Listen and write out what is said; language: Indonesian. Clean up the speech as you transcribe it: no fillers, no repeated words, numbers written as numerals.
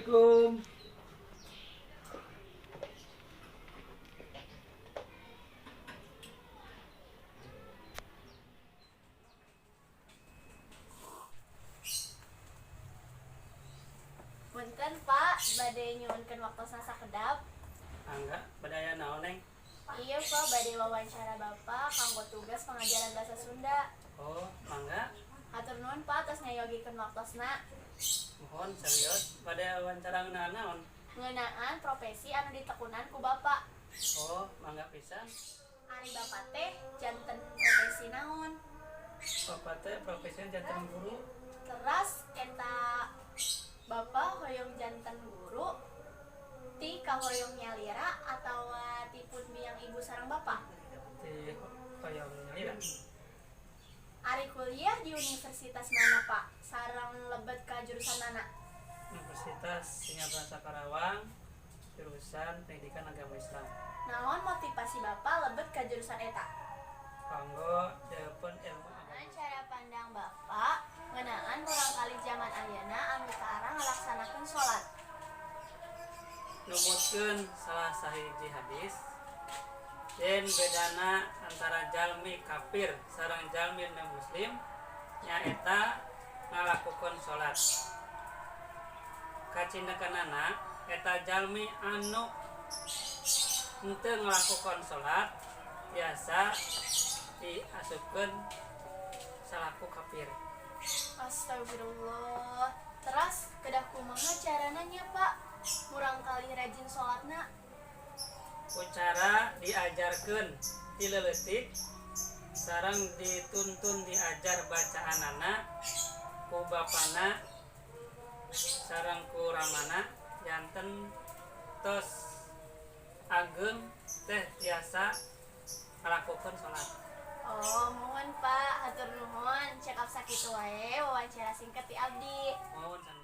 Assalamualaikum. Punten Pak, bade nyuwunkeun waktosna sakedap. Angga, badaya naon neng? Iya Pak, bade wawancara Bapak kanggo tugas pengajaran bahasa Sunda. Oh, mangga. Hatur nuhun Pak tos ngayogikeun waktosna. Mohon serius. Badaya wawancara ngeunaan naon? Ngeunaan profesi anu ditekunan ku Bapak. Oh, mangga pisan. Ari Bapak teh janten profesi naon? Bapak teh profesi janten guru. Teras eta Bapak hoyong janten guru ti kahoyong nyalira atawa ti pun biang ibu sareng Bapak? Di hoyong nyalira. Ari kuliah di universitas mana Pak? Sareng lebet ka jurusan mana? Universitas Singapura Karawang, jurusan Pendidikan Agama Islam. Naon motivasi Bapak lebet ka jurusan eta? Kanggo deupun ilmu agama. Cara pandang Bapak ngeunaan urang kali zaman ayeuna anu tara ngalaksanakeun salat. Numutkeun salah sahiji hadis yen bedana antara jalmi kafir sareng jalmi muslim nyaeta ngalakukeun salat. Kacindekeunana eta jalmi anu henteu ngalakukeun salat biasa diasupkeun salaku kafir. Astagfirullah. Teras kedah kumaha carana nya Pak? Murang kali rajin salatna. Ucara diajarkeun ti leuletik sareng dituntun diajar bacaanana ku bapana sareng ku ramana janten tos ageng teh biasa ngalakukeun salat. Oh, mohon Pak, hatur nuhun. Cekap sakitu wae wawancara singkat ti abdi. Mohon